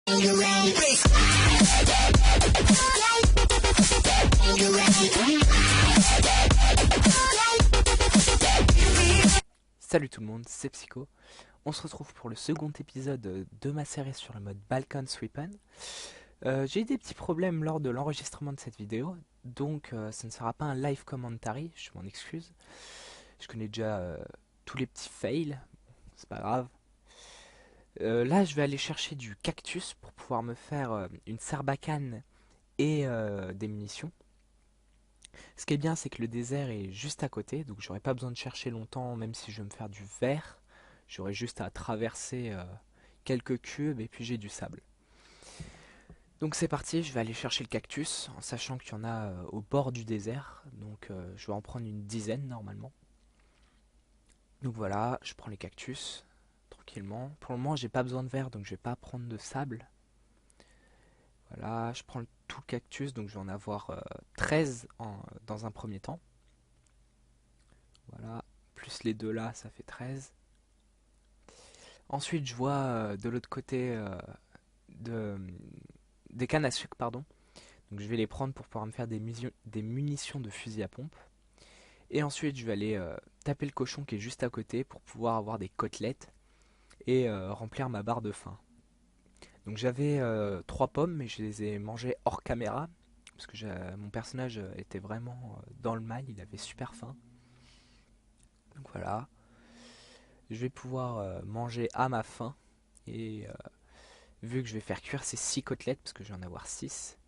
Salut tout le monde, c'est Psycho. On se retrouve pour le second épisode de ma série sur le mode Balkan Sweepen. J'ai eu des petits problèmes lors de l'enregistrement de cette vidéo, donc ce ne sera pas un live commentary, je m'en excuse. Je connais déjà tous les petits fails, c'est pas grave. Là, je vais aller chercher du cactus pour pouvoir me faire une sarbacane et des munitions. Ce qui est bien, c'est que le désert est juste à côté, donc j'aurai pas besoin de chercher longtemps, même si je veux me faire du verre. J'aurai juste à traverser quelques cubes et puis j'ai du sable. Donc c'est parti, je vais aller chercher le cactus, en sachant qu'il y en a au bord du désert. Donc je vais en prendre une dizaine normalement. Donc voilà, je prends les cactus tranquillement. Pour le moment, j'ai pas besoin de verre, donc je vais pas prendre de sable. Voilà, je prends tout le cactus, donc je vais en avoir 13 dans un premier temps. Voilà, plus les deux là, ça fait 13. Ensuite, je vois de l'autre côté de, des cannes à sucre, pardon. Donc je vais les prendre pour pouvoir me faire des munitions de fusil à pompe. Et ensuite, je vais aller taper le cochon qui est juste à côté pour pouvoir avoir des côtelettes et remplir ma barre de faim. Donc j'avais 3 pommes, mais je les ai mangées hors caméra. Parce que mon personnage était vraiment dans le mal, il avait super faim. Donc voilà. Je vais pouvoir manger à ma faim. Et vu que je vais faire cuire ces 6 côtelettes, parce que je vais en avoir 6,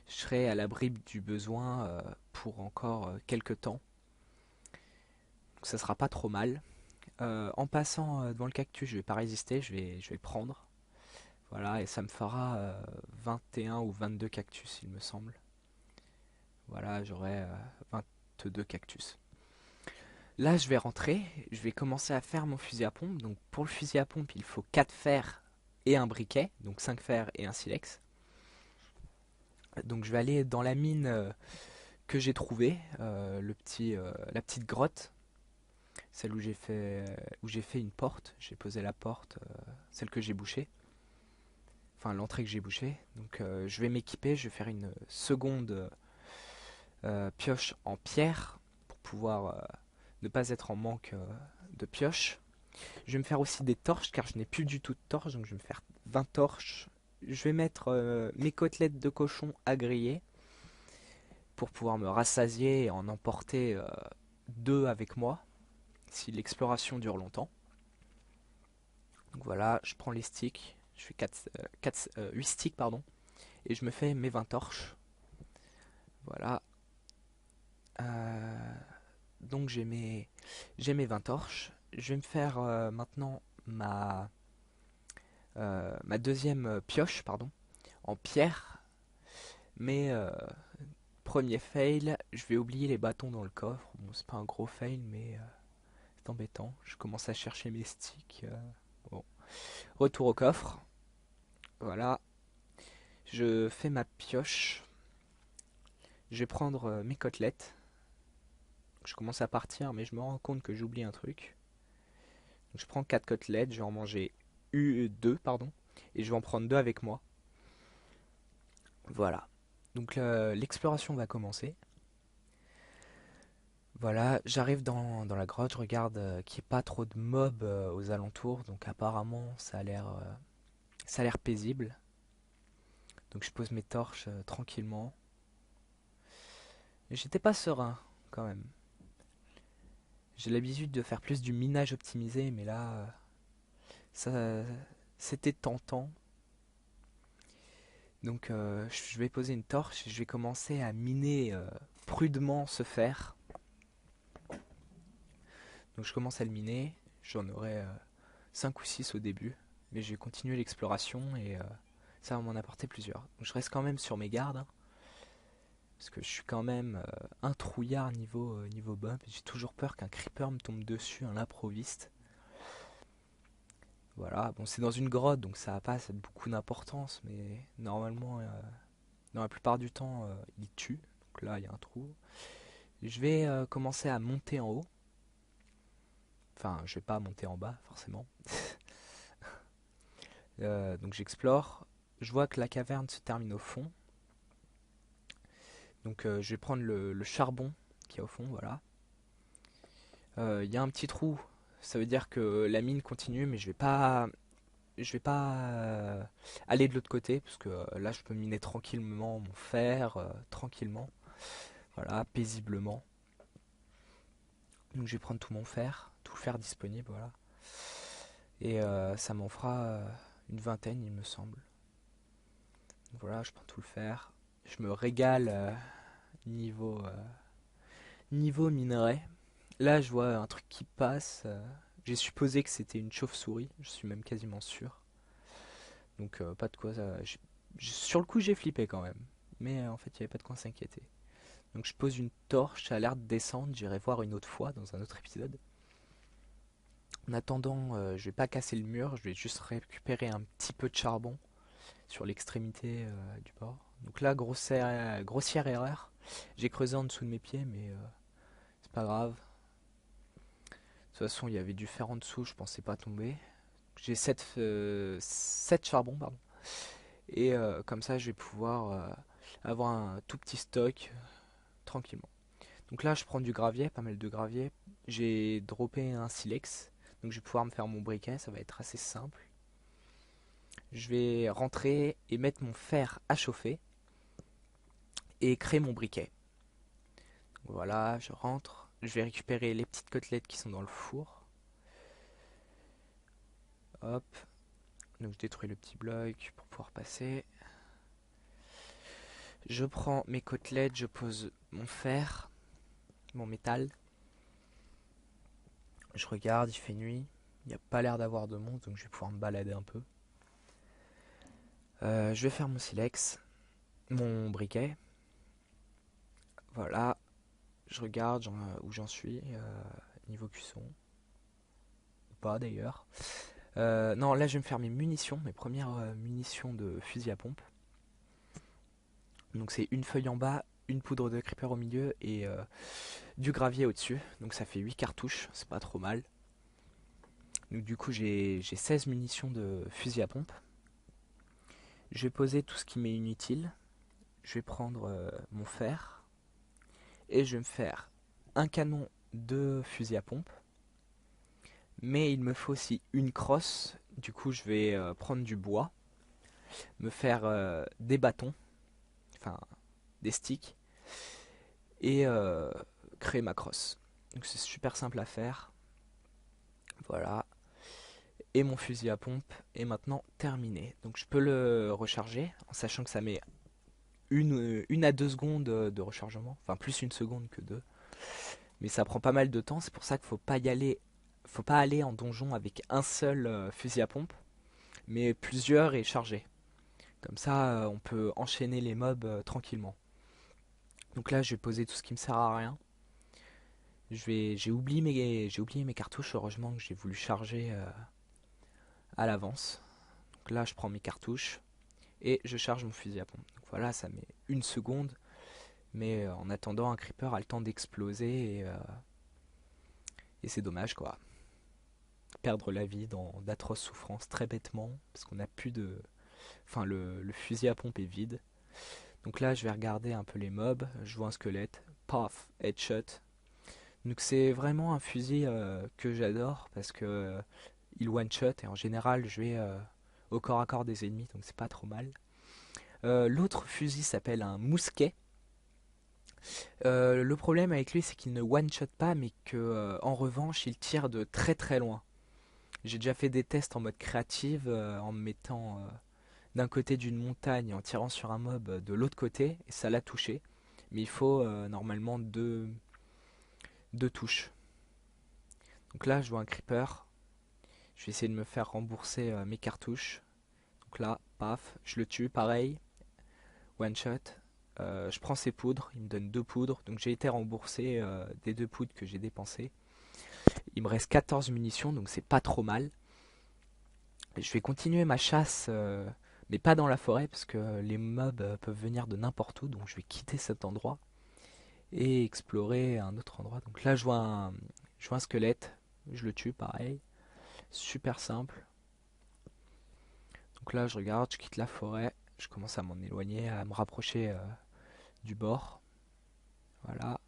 je serai à l'abri du besoin pour encore quelques temps. Donc ça sera pas trop mal. En passant devant le cactus, je vais pas résister, je vais le prendre. Voilà, et ça me fera 21 ou 22 cactus, il me semble. Voilà, j'aurai 22 cactus. Là, je vais rentrer, je vais commencer à faire mon fusil à pompe. Donc pour le fusil à pompe, il faut 4 fers et un briquet, donc 5 fers et un silex. Donc je vais aller dans la mine que j'ai trouvée, la petite grotte, celle où j'ai fait une porte. J'ai posé la porte, celle que j'ai bouchée, enfin l'entrée que j'ai bouchée. Donc je vais m'équiper, je vais faire une seconde pioche en pierre pour pouvoir ne pas être en manque de pioches. Je vais me faire aussi des torches car je n'ai plus du tout de torches, donc je vais me faire 20 torches. Je vais mettre mes côtelettes de cochon à griller pour pouvoir me rassasier et en emporter 2 avec moi si l'exploration dure longtemps. Donc voilà, je prends les sticks, je fais 8 sticks pardon, et je me fais mes 20 torches. Voilà. Euh, donc j'ai mes 20 torches. Je vais me faire maintenant ma deuxième pioche pardon, en pierre. Mais premier fail, je vais oublier les bâtons dans le coffre. Bon, c'est pas un gros fail, mais c'est embêtant. Je commence à chercher mes sticks. Bon. Retour au coffre. Voilà. Je fais ma pioche. Je vais prendre mes côtelettes. Je commence à partir, mais je me rends compte que j'oublie un truc. Donc, je prends 4 côtelettes. Je vais en manger 2, pardon. Et je vais en prendre 2 avec moi. Voilà. Donc l'exploration va commencer. Voilà, j'arrive dans la grotte, je regarde qu'il n'y ait pas trop de mobs aux alentours, donc apparemment ça a l'air paisible. Donc je pose mes torches tranquillement. Et j'étais pas serein quand même. J'ai l'habitude de faire plus du minage optimisé, mais là, ça, c'était tentant. Donc je vais poser une torche et je vais commencer à miner prudemment ce fer. Donc je commence à le miner, j'en aurai 5 ou 6 au début, mais je vais continuer l'exploration et ça va m'en apporter plusieurs. Donc je reste quand même sur mes gardes, hein, parce que je suis quand même un trouillard niveau bump. J'ai toujours peur qu'un creeper me tombe dessus à l'improviste. Voilà, bon c'est dans une grotte donc ça va pas beaucoup d'importance, mais normalement, dans la plupart du temps, il tue. Donc là il y a un trou. Je vais commencer à monter en haut. Enfin, je vais pas monter en bas forcément. Donc j'explore. je vois que la caverne se termine au fond. Donc je vais prendre le charbon qui est au fond, voilà. Il y a un petit trou, ça veut dire que la mine continue, mais je vais pas aller de l'autre côté, parce que là je peux miner tranquillement mon fer, tranquillement, voilà, paisiblement. Donc je vais prendre tout mon fer, tout le fer disponible, voilà. Et ça m'en fera une vingtaine, il me semble. Donc voilà, je prends tout le fer. Je me régale niveau minerai. Là, je vois un truc qui passe. J'ai supposé que c'était une chauve-souris, je suis même quasiment sûr. Donc pas de quoi ça. Sur le coup, j'ai flippé quand même. Mais en fait, il n'y avait pas de quoi s'inquiéter. Donc je pose une torche, ça a l'air de descendre. J'irai voir une autre fois dans un autre épisode. En attendant, je vais pas casser le mur, je vais juste récupérer un petit peu de charbon sur l'extrémité du bord. Donc là, grossière erreur. J'ai creusé en dessous de mes pieds, mais c'est pas grave. De toute façon, il y avait du fer en dessous, je pensais pas tomber. J'ai 7 charbons, pardon. Et comme ça, je vais pouvoir avoir un tout petit stock tranquillement. Donc là, je prends du gravier, pas mal de gravier. J'ai droppé un silex. Donc je vais pouvoir me faire mon briquet, ça va être assez simple. Je vais rentrer et mettre mon fer à chauffer et créer mon briquet. Donc voilà, je rentre. Je vais récupérer les petites côtelettes qui sont dans le four. Hop. Donc je détruis le petit bloc pour pouvoir passer. Je prends mes côtelettes, je pose mon fer, mon métal. Je regarde, il fait nuit. Il n'y a pas l'air d'avoir de monde, donc je vais pouvoir me balader un peu. Je vais faire mon silex, mon briquet. Voilà. Je regarde où j'en suis, niveau cuisson. Ou pas d'ailleurs. Non, là je vais me faire mes munitions, mes premières munitions de fusil à pompe. Donc c'est une feuille en bas, une poudre de creeper au milieu et du gravier au-dessus. Donc ça fait 8 cartouches, c'est pas trop mal. Donc du coup j'ai 16 munitions de fusil à pompe. Je vais poser tout ce qui m'est inutile. Je vais prendre mon fer et je vais me faire un canon de fusil à pompe. Mais il me faut aussi une crosse. Du coup je vais prendre du bois, me faire des bâtons, enfin des sticks et créer ma crosse. Donc c'est super simple à faire. Voilà. Et mon fusil à pompe est maintenant terminé. Donc je peux le recharger en sachant que ça met une à 2 secondes de rechargement. Enfin plus une seconde que deux. Mais ça prend pas mal de temps. C'est pour ça qu'il faut pas y aller. Faut pas aller en donjon avec un seul fusil à pompe. Mais plusieurs et chargés. Comme ça on peut enchaîner les mobs tranquillement. Donc là je vais poser tout ce qui me sert à rien. J'ai oublié mes cartouches. Heureusement que j'ai voulu charger à l'avance. Donc là, je prends mes cartouches et je charge mon fusil à pompe. Donc voilà, ça met une seconde. Mais en attendant, un creeper a le temps d'exploser et c'est dommage quoi. Perdre la vie dans d'atroces souffrances très bêtement parce qu'on n'a plus de. Enfin, le fusil à pompe est vide. Donc là, je vais regarder un peu les mobs. Je vois un squelette. Paf, headshot. Donc c'est vraiment un fusil que j'adore parce que il one shot et en général je vais au corps à corps des ennemis donc c'est pas trop mal. L'autre fusil s'appelle un mousquet. Le problème avec lui c'est qu'il ne one shot pas mais que en revanche il tire de très très loin. J'ai déjà fait des tests en mode créative en me mettant d'un côté d'une montagne et en tirant sur un mob de l'autre côté et ça l'a touché. Mais il faut normalement deux touches. Donc là je vois un creeper. Je vais essayer de me faire rembourser mes cartouches. Donc là, paf, je le tue, pareil, one shot. Je prends ses poudres, il me donne 2 poudres. Donc j'ai été remboursé des 2 poudres que j'ai dépensées. Il me reste 14 munitions, donc c'est pas trop mal. Je vais continuer ma chasse, mais pas dans la forêt, parce que les mobs peuvent venir de n'importe où. Donc je vais quitter cet endroit et explorer un autre endroit. Donc là, je vois un squelette, je le tue, pareil. Super simple. Donc là, je regarde, je quitte la forêt, je commence à m'en éloigner, à me rapprocher du bord. Voilà.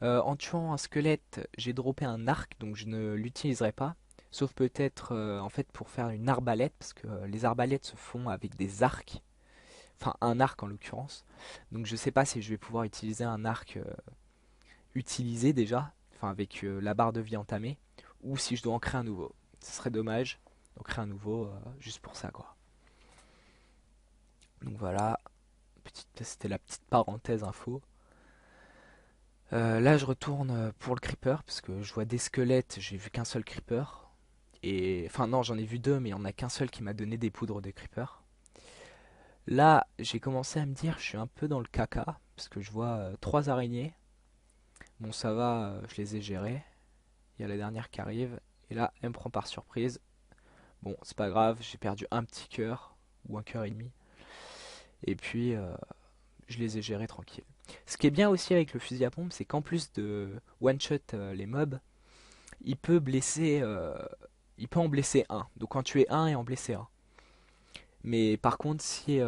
En tuant un squelette, j'ai droppé un arc, donc je ne l'utiliserai pas. Sauf peut-être en fait pour faire une arbalète, parce que les arbalètes se font avec des arcs. Enfin, un arc en l'occurrence. Donc je sais pas si je vais pouvoir utiliser un arc utilisé déjà, enfin avec la barre de vie entamée, ou si je dois en créer un nouveau. Ce serait dommage d'en créer un nouveau juste pour ça quoi. Donc voilà, c'était la petite parenthèse info. Là je retourne pour le creeper, parce que je vois des squelettes, j'ai vu qu'un seul creeper. Et enfin non, j'en ai vu deux, mais il n'y en a qu'un seul qui m'a donné des poudres de creeper. Là, j'ai commencé à me dire, je suis un peu dans le caca, parce que je vois trois araignées. Bon, ça va, je les ai gérées. Il y a la dernière qui arrive, et là, elle me prend par surprise. Bon, c'est pas grave, j'ai perdu un petit cœur, ou un cœur et demi. Et puis, je les ai gérés tranquille. Ce qui est bien aussi avec le fusil à pompe, c'est qu'en plus de one-shot les mobs, il peut blesser, il peut en blesser un. Donc en tuer un et en blesser un. Mais par contre, si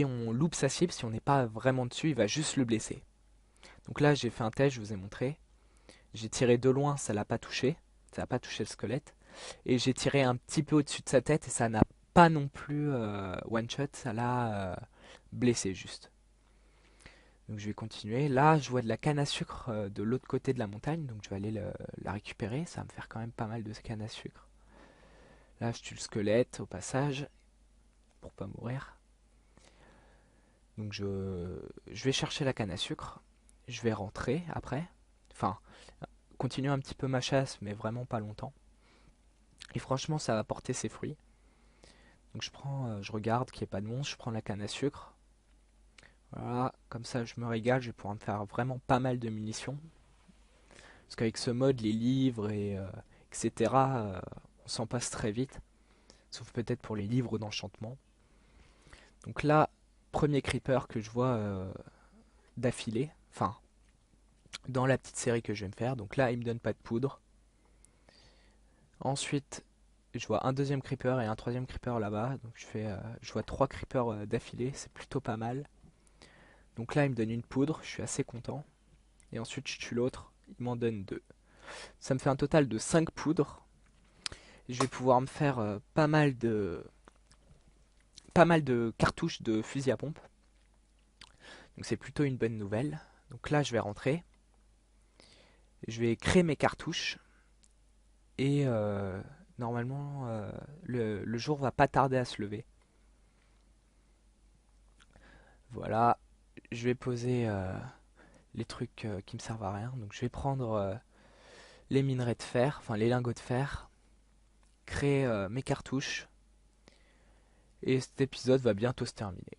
on loupe sa cible, si on n'est pas vraiment dessus, il va juste le blesser. Donc là, j'ai fait un test, je vous ai montré. J'ai tiré de loin, ça l'a pas touché. Ça n'a pas touché le squelette. Et j'ai tiré un petit peu au-dessus de sa tête et ça n'a pas non plus one shot, ça l'a blessé juste. Donc je vais continuer. Là, je vois de la canne à sucre de l'autre côté de la montagne, donc je vais aller la récupérer. Ça va me faire quand même pas mal de canne à sucre. Là, je tue le squelette au passage pour pas mourir. Donc je vais chercher la canne à sucre. Je vais rentrer après. Enfin, continuer un petit peu ma chasse, mais vraiment pas longtemps. Et franchement, ça va porter ses fruits. Donc je regarde qu'il n'y ait pas de monstre, je prends la canne à sucre. Voilà, comme ça je me régale, je vais pouvoir me faire vraiment pas mal de munitions. Parce qu'avec ce mode, les livres et etc., on s'en passe très vite. Sauf peut-être pour les livres d'enchantement. Donc là, premier creeper que je vois d'affilée. Enfin, dans la petite série que je vais me faire. Donc là, il me donne pas de poudre. Ensuite, je vois un deuxième creeper et un troisième creeper là-bas. Donc je vois trois creepers d'affilée, c'est plutôt pas mal. Donc là, il me donne une poudre, je suis assez content. Et ensuite, je tue l'autre, il m'en donne deux. Ça me fait un total de 5 poudres. Je vais pouvoir me faire pas mal de cartouches de fusil à pompe. Donc c'est plutôt une bonne nouvelle. Donc là, je vais rentrer. Je vais créer mes cartouches. Et normalement, le jour va pas tarder à se lever. Voilà. Je vais poser les trucs qui me servent à rien. Donc je vais prendre les minerais de fer, enfin les lingots de fer, créer mes cartouches, et cet épisode va bientôt se terminer.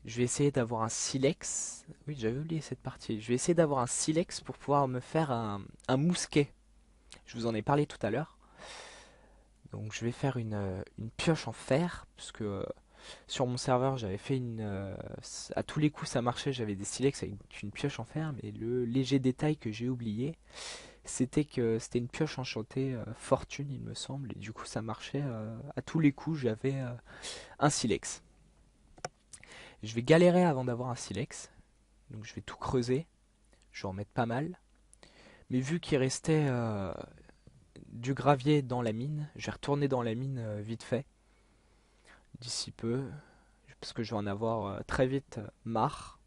Je vais essayer d'avoir un silex. Oui, j'avais oublié cette partie. Je vais essayer d'avoir un silex pour pouvoir me faire un mousquet. Je vous en ai parlé tout à l'heure. Donc je vais faire une pioche en fer, puisque sur mon serveur j'avais fait à tous les coups ça marchait, j'avais des silex avec une pioche en fer, mais le léger détail que j'ai oublié, c'était que c'était une pioche enchantée fortune il me semble, et du coup ça marchait à tous les coups, j'avais un silex. Je vais galérer avant d'avoir un silex, donc je vais tout creuser, je vais en mettre pas mal, mais vu qu'il restait du gravier dans la mine, je vais retourner dans la mine vite fait, d'ici peu, parce que je vais en avoir très vite marre.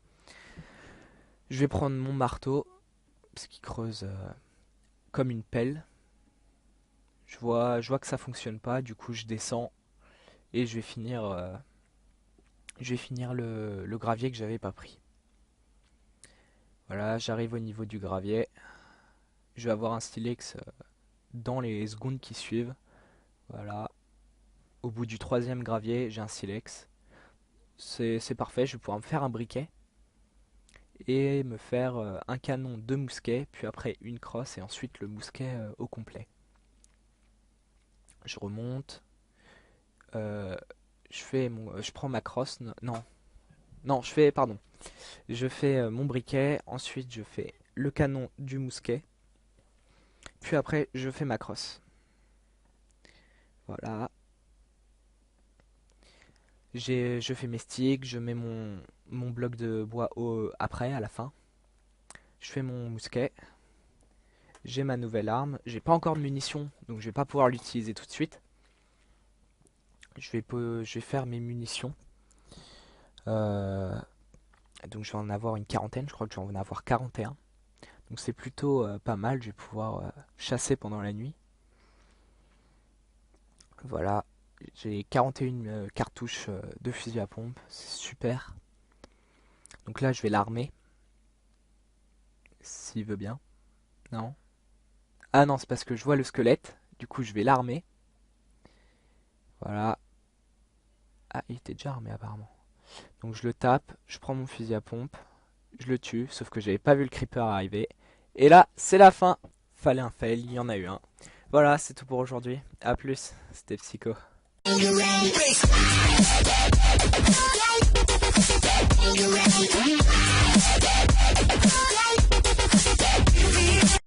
Je vais prendre mon marteau, parce qu'il creuse comme une pelle. Je vois que ça fonctionne pas, du coup je descends et je vais finir le gravier que j'avais pas pris. Voilà, j'arrive au niveau du gravier. Je vais avoir un stylex dans les secondes qui suivent. Voilà. Au bout du troisième gravier, j'ai un silex. C'est parfait, je vais pouvoir me faire un briquet et me faire un canon de mousquet, puis après une crosse et ensuite le mousquet au complet. Je remonte, euh, je prends ma crosse, non, non, pardon, je fais mon briquet, ensuite je fais le canon du mousquet, puis après je fais ma crosse. Voilà. Je fais mes sticks, je mets mon bloc de bois après, à la fin. Je fais mon mousquet. J'ai ma nouvelle arme. J'ai pas encore de munitions, donc je vais pas pouvoir l'utiliser tout de suite. Je vais faire mes munitions. Donc je vais en avoir une quarantaine, je crois que je vais en avoir 41. Donc c'est plutôt pas mal, je vais pouvoir chasser pendant la nuit. Voilà, j'ai 41 cartouches de fusil à pompe, c'est super. Donc là je vais l'armer, s'il veut bien. Non. Ah non, c'est parce que je vois le squelette, du coup je vais l'armer. Voilà. Ah, il était déjà armé apparemment. Donc je le tape, je prends mon fusil à pompe, je le tue, sauf que j'avais pas vu le creeper arriver. Et là, c'est la fin. Fallait un fail, il y en a eu un. Voilà, c'est tout pour aujourd'hui. A plus, c'était Psycho.